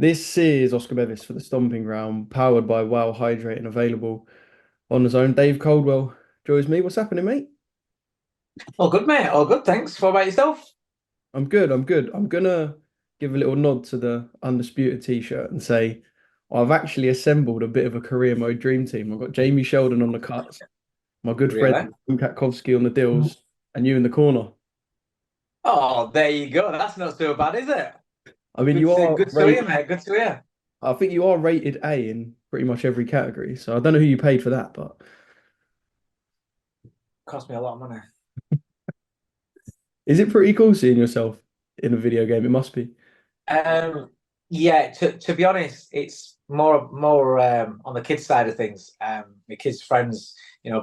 This is Oscar Bevis for the Stomping Ground, powered by Wow Hydrate and available on his own. Dave Coldwell joins me. What's happening, mate? All good, mate. All good, thanks. What about yourself? I'm good. I'm good. I'm gonna give a little nod to the Undisputed t-shirt and say I've actually assembled a bit of a career mode dream team. I've got Jamie Sheldon on the cuts, my good friend Really? Tim Katkowski on the deals, and you in the corner. Oh, there you go. That's not so bad, is it? I mean, you are Good to hear, rated. mate. Good to hear. I think you are rated A in pretty much every category. So I don't know who you paid for that, but Cost me a lot of money. is it pretty cool seeing yourself in a video game? It must be. Um, yeah. To be honest, it's more on the kids' side of things. My kids' friends,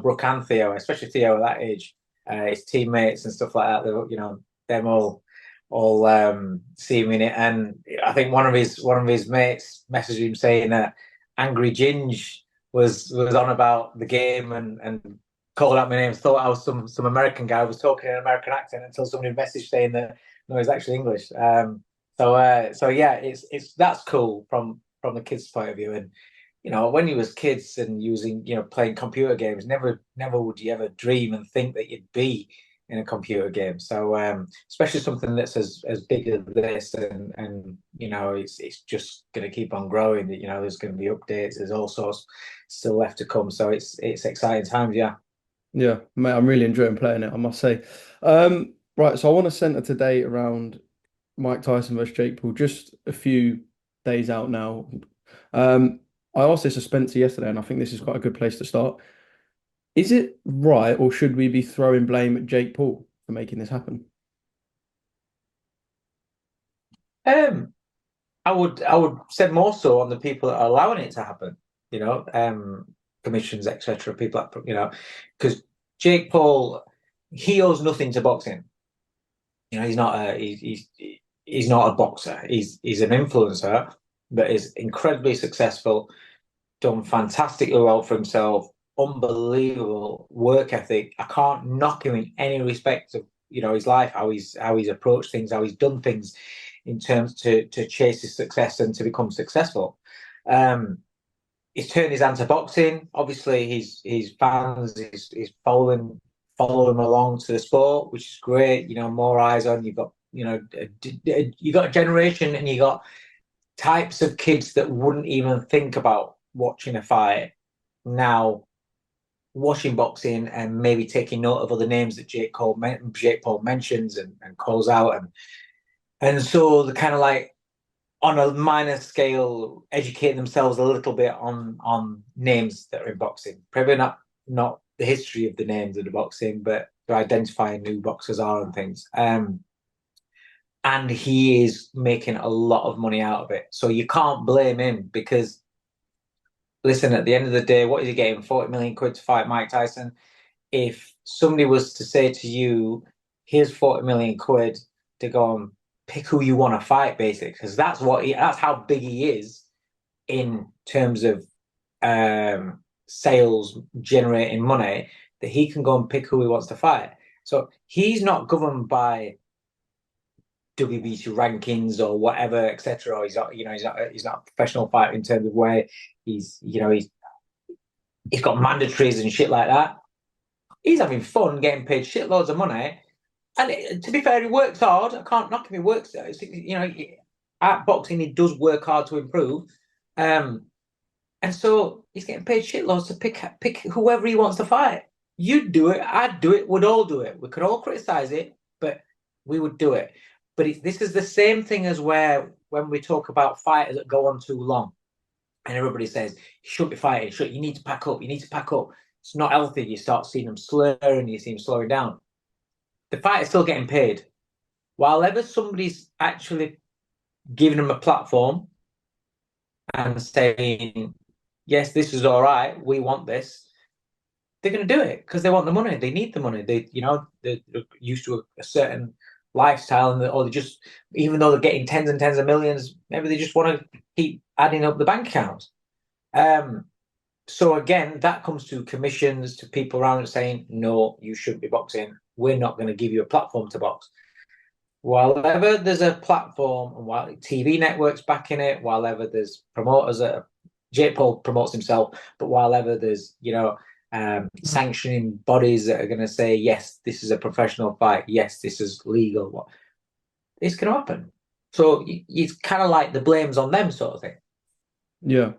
Brooke and Theo, especially Theo at that age, his teammates and stuff like that. Them all seeing me in it, and I think one of his mates messaged him saying that Angry Ginge was on about the game and called out my name. Thought I was some American guy who was talking in an American accent until somebody messaged saying that no, he's actually English. So yeah, it's that's cool from the kids' point of view. And when you was kids and using playing computer games, never would you ever dream and think that you'd be in a computer game. So especially something that's as big as this, and it's just going to keep on growing. There's going to be updates. There's all sorts still left to come. So it's exciting times. Yeah. Yeah, mate, I'm really enjoying playing it, I must say. Right, so I want to centre today around Mike Tyson versus Jake Paul, just a few days out now. Um, I asked this to Spencer yesterday, and I think this is quite a good place to start. Is it right, or should we be throwing blame at Jake Paul for making this happen? Um, I would say more so on the people that are allowing it to happen. Commissions, etc. People that because Jake Paul, he owes nothing to boxing. He's not a boxer. He's an influencer that is incredibly successful, done fantastically well for himself, unbelievable work ethic. I can't knock him in any respect of his life, how he's approached things, how he's done things in terms to chase his success and to become successful. Um, he's turned his hand to boxing. Obviously, his fans is following along to the sport, which is great. More eyes on. You've got you got a generation, and you got types of kids that wouldn't even think about watching a fight now watching boxing and maybe taking note of other names that Jake Paul mentions and calls out, and so they're kind of like on a minor scale educating themselves a little bit on names that are in boxing. Probably not the history of the names of the boxing, but to identify who boxers are and things. And he is making a lot of money out of it. So you can't blame him because listen, at the end of the day, what is he getting? 40 million quid to fight Mike Tyson. If somebody was to say to you, here's 40 million quid to go and pick who you want to fight, basically, because that's how big he is in terms of sales generating money, that he can go and pick who he wants to fight. So he's not governed by WBC rankings or whatever, etc. Or he's not a professional fighter in terms of where he's got mandatories and shit like that. He's having fun, getting paid shitloads of money, and to be fair, he works hard. I can't knock him. He works. At boxing, he does work hard to improve, and so he's getting paid shitloads to pick whoever he wants to fight. You'd do it. I'd do it. We'd all do it. We could all criticize it, but we would do it. But this is the same thing as where when we talk about fighters that go on too long, and everybody says you shouldn't be fighting. You need to pack up. You need to pack up. It's not healthy. You start seeing them slurring. You see them slowing down. The fighter's still getting paid. While ever somebody's actually giving them a platform and saying, yes, this is all right. We want this. They're going to do it because they want the money. They need the money. They're used to a certain lifestyle, or they just, even though they're getting tens and tens of millions, maybe they just want to keep adding up the bank accounts. So again, that comes to commissions, to people around it saying, no, you shouldn't be boxing. We're not going to give you a platform to box. while ever there's a platform and while TV networks backing it, while ever there's promoters that Jake Paul promotes himself, but while ever there's sanctioning bodies that are going to say yes, this is a professional fight, yes, this is legal, it's going to happen. So it's kind of like the blame's on them, sort of thing. Yeah.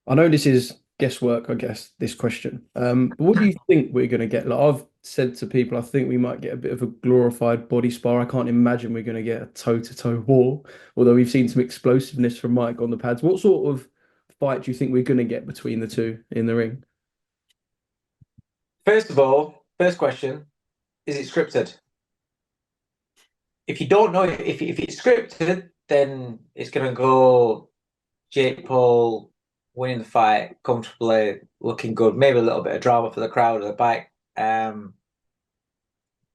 I know this is guesswork, I guess, this question. But what do you think we're going to get? Like I've said to people, I think we might get a bit of a glorified body spar. I can't imagine we're going to get a toe-to-toe war, although we've seen some explosiveness from Mike on the pads. What sort of fight do you think we're going to get between the two in the ring? First of all, first question, is it scripted? If you don't know if it's scripted, then it's going to go Jake Paul winning the fight comfortably, looking good, maybe a little bit of drama for the crowd at the back,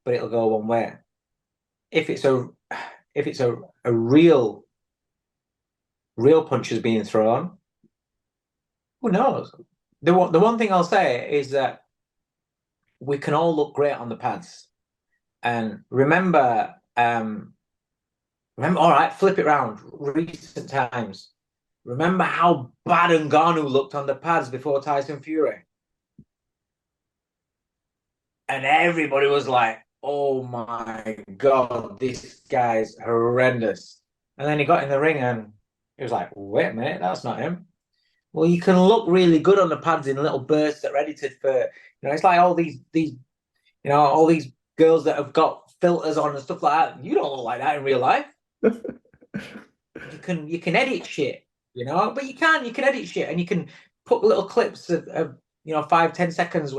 but it'll go one way. If it's a real punches being thrown, who knows? The one thing I'll say is that we can all look great on the pads, and remember, all right, flip it round. Recent times. Remember how bad Ngannou looked on the pads before Tyson Fury? And everybody was like, oh my God, this guy's horrendous. And then he got in the ring and he was like, wait a minute, that's not him. Well, you can look really good on the pads in little bursts that are edited for, it's like all these all these girls that have got filters on and stuff like that. You don't look like that in real life. You can edit shit, but you can edit shit and you can put little clips of 5-10 seconds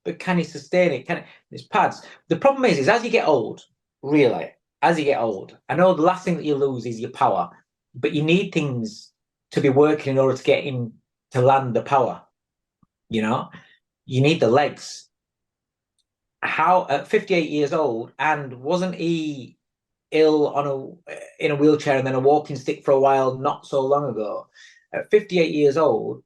but can you sustain it? It's pads. The problem is as you get old, really, as you get old, I know the last thing that you lose is your power, but you need things to be working in order to get in to land the power. You need the legs. How at 58 years old, and wasn't he ill in a wheelchair and then a walking stick for a while not so long ago? At 58 years old,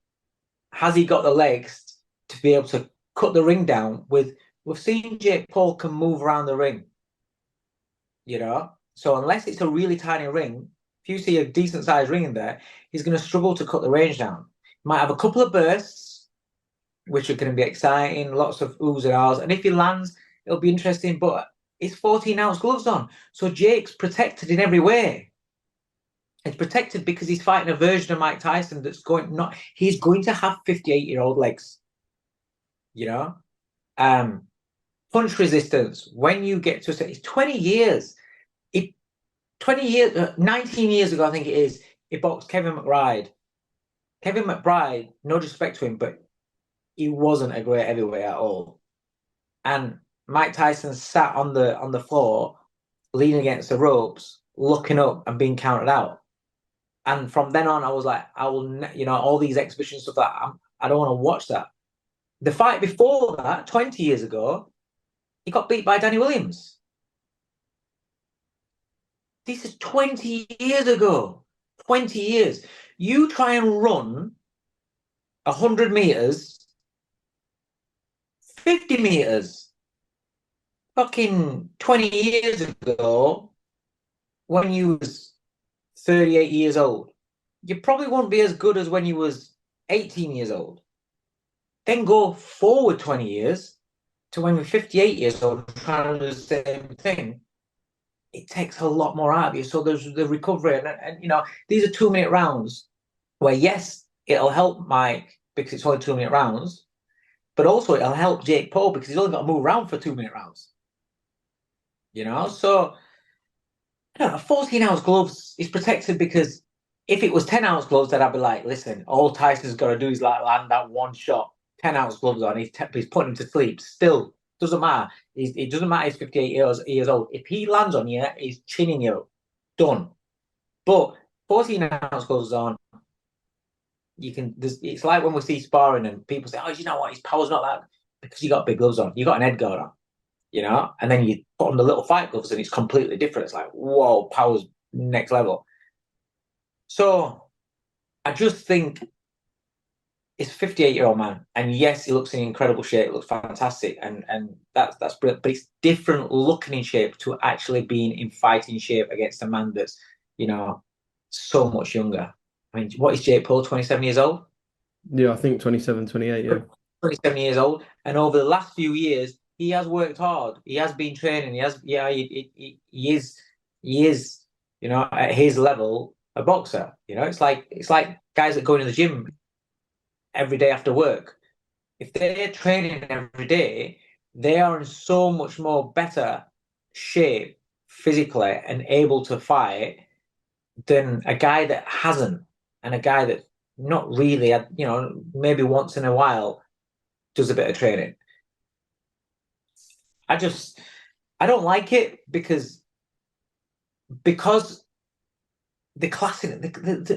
has he got the legs to be able to cut the ring down? We've seen Jake Paul can move around the ring, so unless it's a really tiny ring, if you see a decent sized ring in there, he's going to struggle to cut the range down. He might have a couple of bursts which are going to be exciting, lots of oohs and ahs, and if he lands it'll be interesting, but it's 14-ounce gloves on, so Jake's protected in every way. It's protected because he's fighting a version of Mike Tyson he's going to have 58-year-old legs. Punch resistance, when you get to it's 20 years. 19 years ago, I think it is, he boxed Kevin McBride. Kevin McBride, no disrespect to him, but he wasn't a great heavyweight at all. And Mike Tyson sat on the floor, leaning against the ropes, looking up and being counted out. And from then on, I was like, I will, all these exhibition stuff that I don't want to watch that. The fight before that, 20 years ago, he got beat by Danny Williams. This is 20 years ago. 20 years. You try and run 100 meters, 50 meters, fucking 20 years ago, when you was 38 years old. You probably won't be as good as when you was 18 years old. Then go forward 20 years to when we're 58 years old trying to do the same thing. It takes a lot more out of you. So there's the recovery. And these are 2-minute rounds where, yes, it'll help Mike because it's only 2-minute rounds, but also it'll help Jake Paul because he's only got to move around for 2-minute rounds. So 14-ounce gloves is protected because if it was 10-ounce gloves, then I'd be like, listen, all Tyson's got to do is like land that one shot. 10-ounce gloves on, he's putting him to sleep. Still, doesn't matter. It doesn't matter. He's 58 years old. If he lands on you, he's chinning you. Done. But 14-ounce gloves on, you can. It's like when we see sparring and people say, "Oh, you know what? His power's not that," because you got big gloves on. You got an head guard on, and then you put on the little fight gloves and it's completely different. It's like, whoa, power's next level. So I just think He's a 58-year-old man, and yes, he looks in incredible shape. It looks fantastic, and that's brilliant. But it's different looking in shape to actually being in fighting shape against a man that's, you know, so much younger. I mean, what is Jake Paul? 27 years old. Yeah, I think 27, 28. Yeah. 27 years old, and over the last few years, he has worked hard. He has been training. He has, yeah, he is, you know, at his level, a boxer. You know, it's like guys that go into the gym every day after work. If they're training every day, they are in so much more better shape physically and able to fight than a guy that hasn't, and a guy that not really, you know, maybe once in a while does a bit of training. I just I don't like it because the classic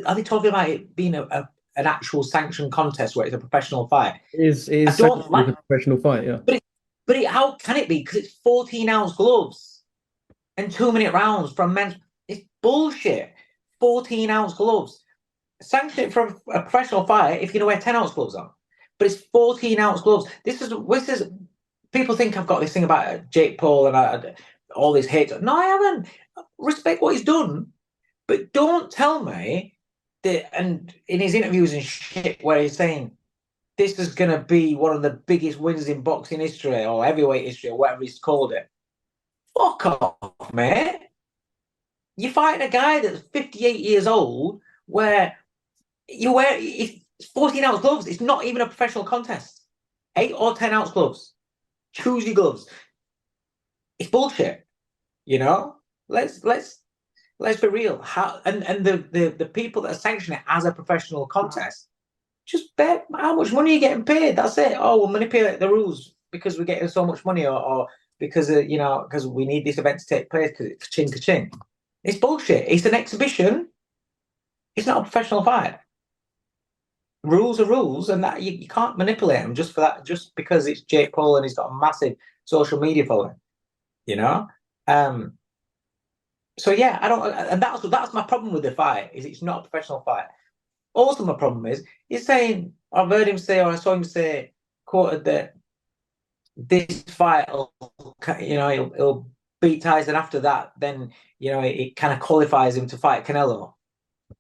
are they talking about it being an actual sanctioned contest where it's a professional fight? It I is don't sanctioned like, as a professional fight. Yeah. how can it be? Because it's 14-ounce gloves and 2-minute rounds from men's. It's bullshit. 14-ounce gloves. Sanction it from a professional fight if you're gonna wear 10-ounce gloves on. But it's 14-ounce gloves. This is people think I've got this thing about Jake Paul and all this hate. No, I haven't. Respect what he's done, but don't tell me that. And in his interviews and shit, where he's saying this is going to be one of the biggest wins in boxing history or heavyweight history or whatever he's called it. Fuck off, mate. You're fighting a guy that's 58 years old, where you wear it's 14-ounce gloves. It's not even a professional contest. 8 or 10-ounce gloves. Choose your gloves. It's bullshit. You know, let's be real. How and the people that are sanctioning it as a professional contest, just bet how much money you're getting paid. That's it. Oh, we'll manipulate the rules because we're getting so much money, or because you know, because we need this event to take place because it's ka-ching ka-ching. It's bullshit. It's an exhibition. It's not a professional fight. Rules are rules, and that you can't manipulate them just for that, just because it's Jake Paul and he's got a massive social media following. You know. Um, So yeah, I don't, and that's my problem with the fight. Is it's not a professional fight. Also, my problem is he's saying, I've heard him say, or I saw him say, quoted that this fight, you know, he'll beat Tyson after that. Then you know it kind of qualifies him to fight Canelo.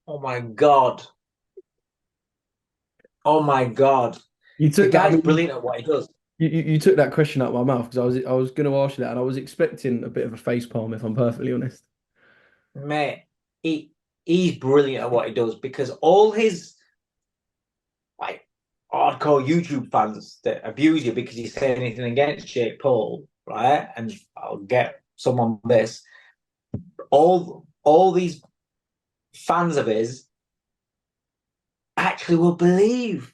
Oh my god! Oh my god! You The took that. I guy's mean, brilliant at what he does, you took that question out of my mouth because I was going to ask you that, and I was expecting a bit of a face palm, if I'm perfectly honest. mate. He's brilliant at what he does because all his like hardcore YouTube fans that abuse you because you say anything against Jake Paul, right? And I'll get someone this. All these fans of his actually will believe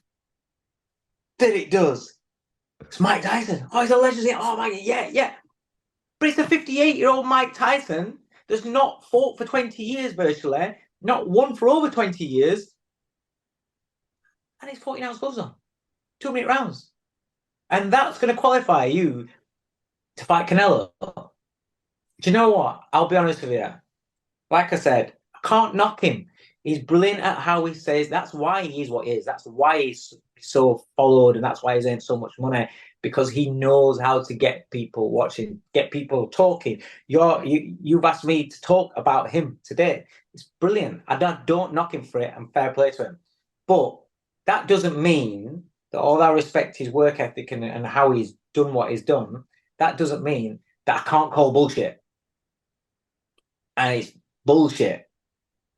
that it does. It's Mike Tyson. Oh, he's a legend. Oh my god, yeah, yeah. But it's a 58-year-old Mike Tyson that's not fought for 20 years virtually, not won for over 20 years, and he's 14-ounce gloves on. 2-minute rounds. And that's going to qualify you to fight Canelo. Do you know what? I'll be honest with you. Like I said, I can't knock him. He's brilliant at how he says. That's why he is what he is. That's why he's so followed, and that's why he's earned so much money because he knows how to get people watching, get people talking. You've asked me to talk about him today. It's brilliant. I don't knock him for it, and fair play to him. But that doesn't mean that all I respect his work ethic and how he's done what he's done. That doesn't mean that I can't call bullshit. And it's bullshit,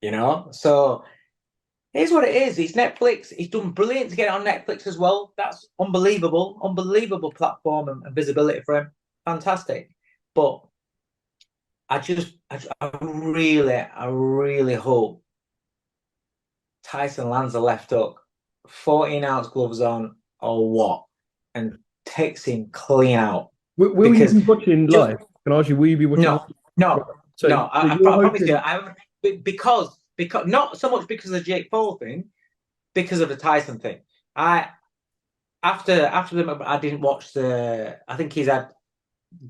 you know? So here's what it is. It's Netflix. He's done brilliant to get it on Netflix as well. That's unbelievable. Unbelievable platform and visibility for him. Fantastic. But I really hope Tyson lands a left hook, 14-ounce gloves on, or what, and takes him clean out. Will you Because be watching just live? Can I ask you, will you be watching live? no, no, So, no. so I you're promise you, hoping. I haven't because not so much because of the Jake Paul thing, because of the Tyson thing. I after them, I didn't watch the. I think he's had.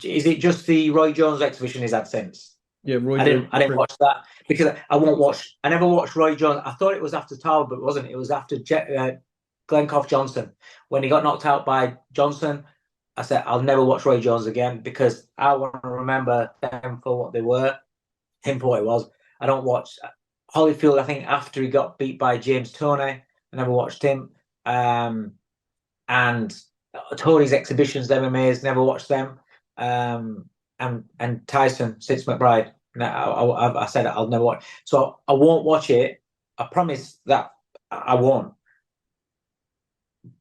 Is it just the Roy Jones exhibition he's had since? Yeah, Roy I Jones. didn't watch that because I won't watch. I never watched Roy Jones. I thought it was after Tower, but it wasn't. It was after Glencoff Johnson. When he got knocked out by Johnson, I said, I'll never watch Roy Jones again because I want to remember them for what they were, him for what he was. I don't watch Holyfield. I think after he got beat by James Toney, I never watched him. And Tony's exhibitions, the MMAs, never watched them. And Tyson, Six McBride. I said I'll never watch. So I won't watch it. I promise that I won't.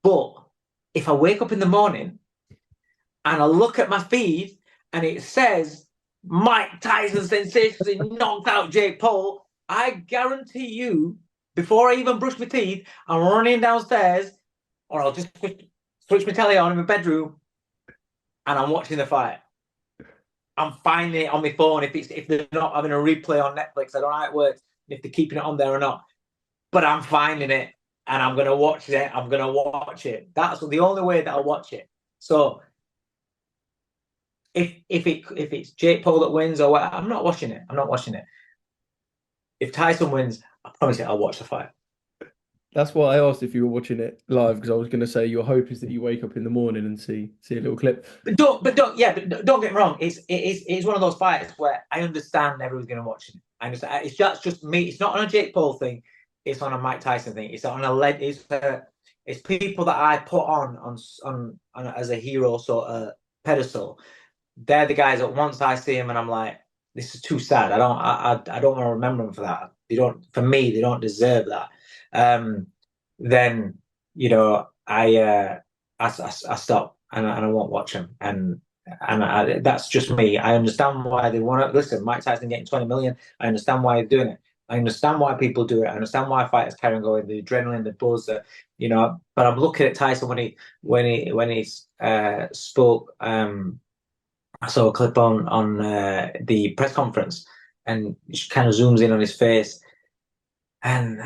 But if I wake up in the morning and I look at my feed and it says Mike Tyson sensationally knocked out Jake Paul, I guarantee you, before I even brush my teeth, I'm running downstairs, or I'll just switch my telly on in my bedroom, and I'm watching the fight. I'm finding it on my phone if they're not having a replay on Netflix. I don't know how it works, if they're keeping it on there or not. But I'm finding it, and I'm gonna watch it. I'm gonna watch it. That's the only way that I'll watch it. So if it's Jake Paul that wins or what, I'm not watching it. I'm not watching it. If Tyson wins, I promise you, I'll watch the fight. That's why I asked if you were watching it live, because I was going to say your hope is that you wake up in the morning and see a little clip. But don't get me wrong. It's one of those fights where I understand everyone's going to watch it. I understand. Just me. It's not on a Jake Paul thing. It's on a Mike Tyson thing. It's on it's people that I put on as a hero sort of pedestal. They're the guys that once I see them and I'm like, this is too sad. I don't want to remember them for that. For me, they don't deserve that. Then I stop and I won't watch them. And that's just me. I understand why they want to listen. Mike Tyson getting 20 million. I understand why they're doing it. I understand why people do it. I understand why fighters carry on going, the adrenaline, the buzz, But I'm looking at Tyson when he spoke. I saw a clip on the press conference, and it kind of zooms in on his face, and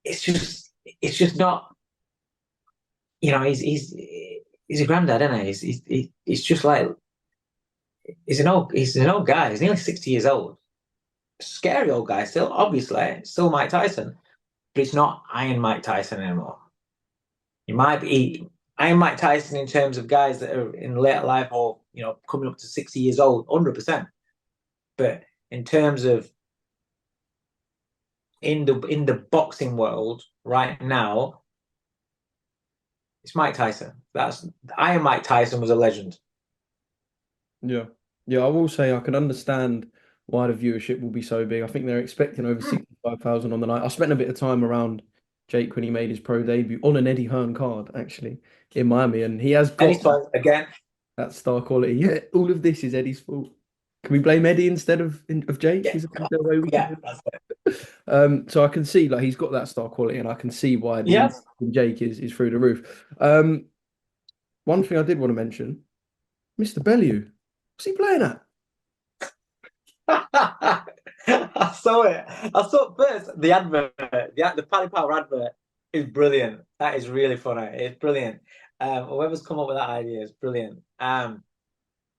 it's just not. He's a granddad, isn't he? He's just like he's an old guy. He's nearly 60 years old. Scary old guy still, obviously, still Mike Tyson, but it's not Iron Mike Tyson anymore. He might be Iron Mike Tyson in terms of guys that are in later life or coming up to 60 years old, 100%. But in terms of in the boxing world right now, it's Mike Tyson. That's Iron Mike Tyson was a legend. Yeah. Yeah, I will say I can understand why the viewership will be so big. I think they're expecting over 65,000 on the night. I spent a bit of time around Jake when he made his pro debut on an Eddie Hearn card, actually, in Miami, and he has got again that star quality. Yeah, all of this is Eddie's fault. Can we blame Eddie instead of Jake? Yeah, Is there a way we yeah, can do it? So I can see like he's got that star quality, and I can see why the yeah. interest in Jake is through the roof. One thing I did want to mention, Mr. Bellew, what's he playing at? I saw it. I saw first the advert, the Paddy Power advert is brilliant. That is really funny. It's brilliant. Whoever's come up with that idea is brilliant. But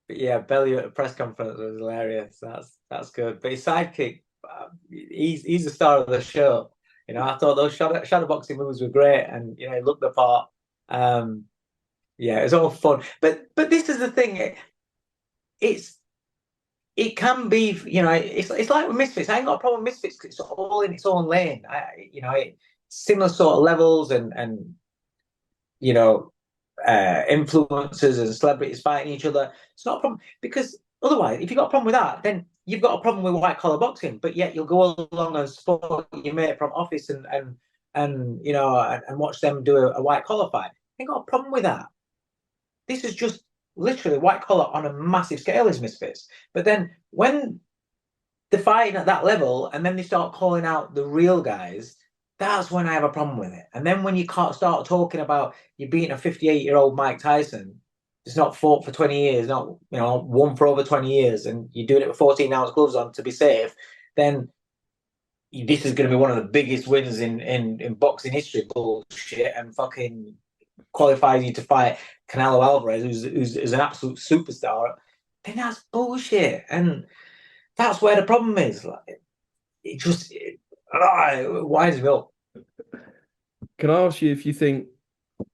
yeah, Bellew at a press conference was hilarious. That's good. But his sidekick, he's the star of the show. I thought those shadow boxing moves were great, and he looked the part. Yeah, it was all fun. But this is the thing. It can be, it's like with Misfits. I ain't got a problem with Misfits because it's all in its own lane. Similar sort of levels and influencers and celebrities fighting each other. It's not a problem because otherwise, if you've got a problem with that, then you've got a problem with white collar boxing. But yet you'll go along and support your mate from office and watch them do a white collar fight. I ain't got a problem with that. This is just literally white collar on a massive scale is Misfits. But then when they're fighting at that level and then they start calling out the real guys, that's when I have a problem with it. And then when you can't start talking about you beating a 58-year-old Mike Tyson, it's not fought for 20 years, not won for over 20 years, and you're doing it with 14-ounce gloves on to be safe, then this is going to be one of the biggest wins in boxing history. Bullshit, and fucking qualifies you to fight Canelo Alvarez, who's an absolute superstar, then that's bullshit. And that's where the problem is. Like, it winds me up. Can I ask you if you think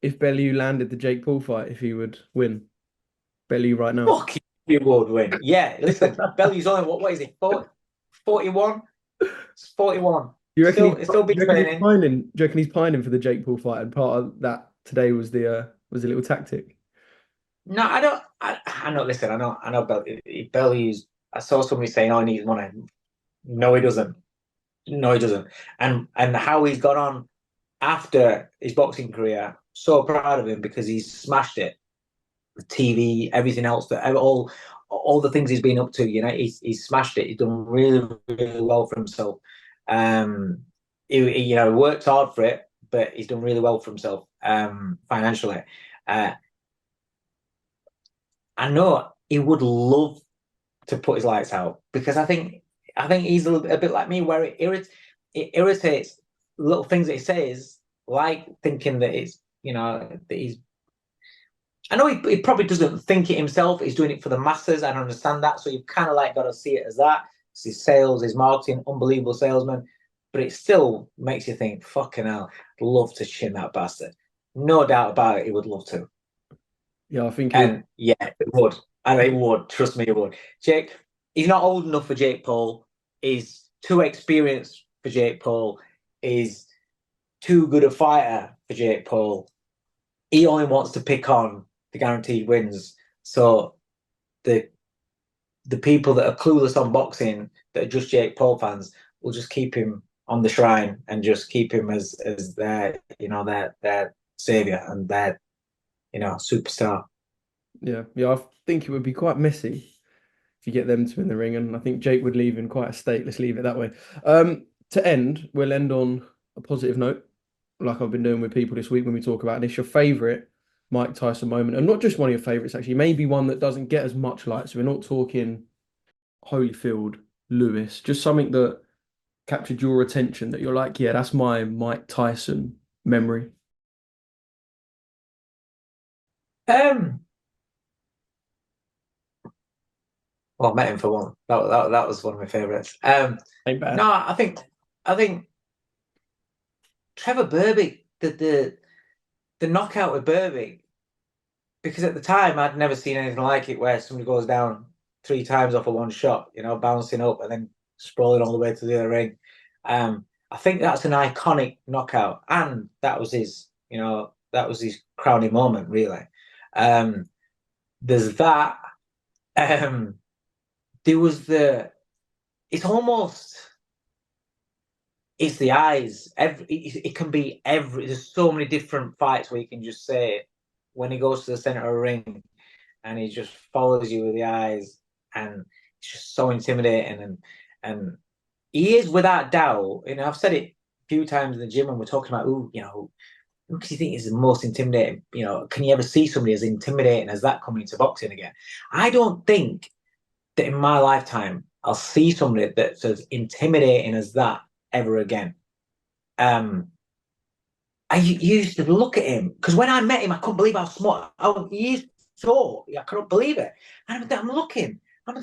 if Bellew landed the Jake Paul fight, if he would win? Bellew right now. Fuck you would win. Yeah, listen, Belly's only what is it? 40, 41? It's 41. You reckon Still, it's still do been you reckon he's training. pining? Do you reckon he's pining for the Jake Paul fight? And part of that today was a little tactic. No, I don't. I know. Listen, I know. Belly's. I saw somebody saying, "Oh, he needs money." No, he doesn't. No, he doesn't. And how he's gone on after his boxing career, so proud of him because he's smashed it. The TV, everything else, that all the things he's been up to. You know, he's smashed it. He's done really, really well for himself. You know, worked hard for it, but he's done really well for himself financially. Uh, I know he would love to put his lights out because I think he's a bit like me, where it irritates little things that he says, like thinking that it's that he's. I know he probably doesn't think it himself. He's doing it for the masses. I understand that, so you've kind of like got to see it as that. It's his sales, his marketing, unbelievable salesman, but it still makes you think, fucking hell, I'd love to chin that bastard. No doubt about it, he would love to. Yeah, I think he'll. And yeah, it would. And it would. Trust me, it would. Jake, he's not old enough for Jake Paul. He's too experienced for Jake Paul. He's too good a fighter for Jake Paul. He only wants to pick on the guaranteed wins. So the people that are clueless on boxing, that are just Jake Paul fans, will just keep him on the shrine and just keep him as their their savior and their superstar. Yeah, I think it would be quite messy if you get them two in the ring, and I think Jake would leave in quite a state. Let's leave it that way. To end, we'll end on a positive note, like I've been doing with people this week when we talk about this. Your favorite Mike Tyson moment, and not just one of your favorites, actually, maybe one that doesn't get as much light. So we're not talking Holyfield, Lewis, just something that captured your attention that you're like, yeah, that's my Mike Tyson memory. Um, well, I met him for one. That was one of my favorites. Ain't bad. No, I think Trevor Burbick, the knockout with Burbick, because at the time I'd never seen anything like it, where somebody goes down three times off of one shot, bouncing up and then sprawling all the way to the other ring. I think that's an iconic knockout, and that was his crowning moment, really. Um, there's that. Um, there was it's almost it's the eyes. It can be There's so many different fights where you can just say when he goes to the center of the ring and he just follows you with the eyes, and it's just so intimidating. And he is without doubt. I've said it a few times in the gym when we're talking about who do you think is the most intimidating? Can you ever see somebody as intimidating as that coming into boxing again? I don't think that in my lifetime I'll see somebody that's as intimidating as that ever again. I used to look at him because when I met him, I couldn't believe how smart. He is short. I couldn't believe it. And I'm looking. I'm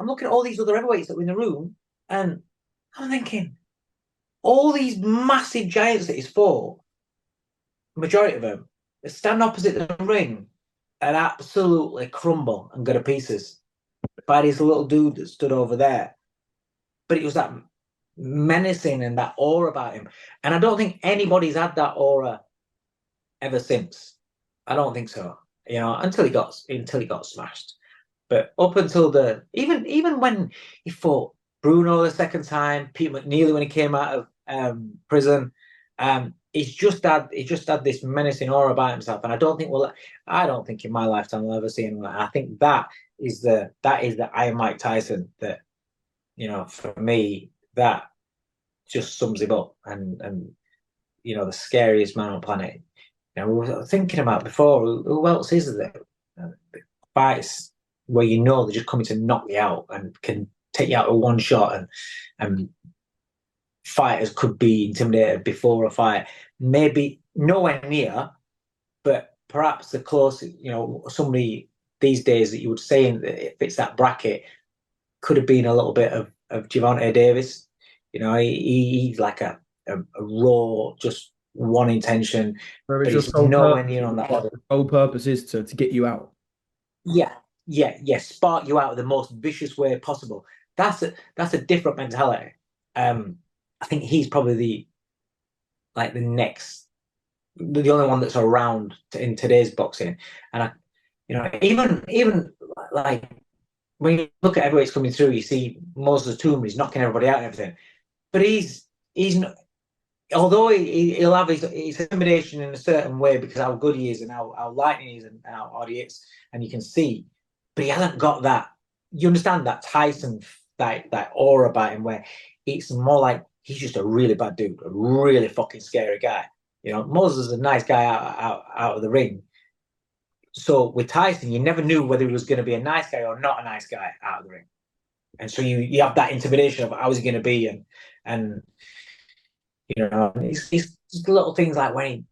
looking at all these other heavyweights that were in the room, and I'm thinking, all these massive giants that he's fought, majority of them, they stand opposite the ring and absolutely crumble and go to pieces by this little dude that stood over there. But it was that menacing and that aura about him. And I don't think anybody's had that aura ever since. I don't think so. Until he got smashed. But up until even when he fought Bruno the second time, Peter McNeely when he came out of prison, he's just had this menacing aura about himself. And I don't think in my lifetime I'll ever see him like that. I think that is the I am Mike Tyson that, for me, that just sums him up, and the scariest man on the planet. We were thinking about before, who else is there? Fights where they're just coming to knock you out and can take you out with one shot, and fighters could be intimidated before a fight. Maybe nowhere near, but perhaps the closest, somebody these days that you would say if it's that bracket could have been a little bit of Gervonta Davis. He's like a raw, just one intention, Whereas but your he's nowhere near on that level. sole purpose is to get you out. Yeah, yeah. Spark you out of the most vicious way possible. That's a different mentality. I think he's probably the next, the only one that's around in today's boxing. And even like when you look at heavyweights coming through, you see Moses Toomey, he's knocking everybody out and everything. But he's not, although he'll have his intimidation in a certain way because how good he is and how lightning he is and how hard he is, and you can see, but he hasn't got that. You understand that Tyson that aura about him where it's more like he's just a really bad dude, a really fucking scary guy. Moses is a nice guy out of the ring. So with Tyson, you never knew whether he was going to be a nice guy or not a nice guy out of the ring, and so you have that intimidation of how's he going to be, and it's just little things like when he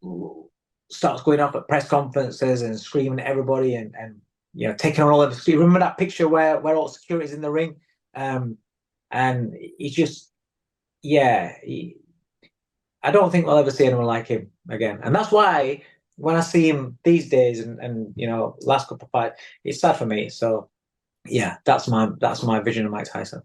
starts going off at press conferences and screaming at everybody and taking on all of the. Remember that picture where all security's in the ring, and he's just I don't think we'll ever see anyone like him again, and that's why when I see him these days and last couple of fights, it's sad for me. So yeah, that's my vision of Mike Tyson.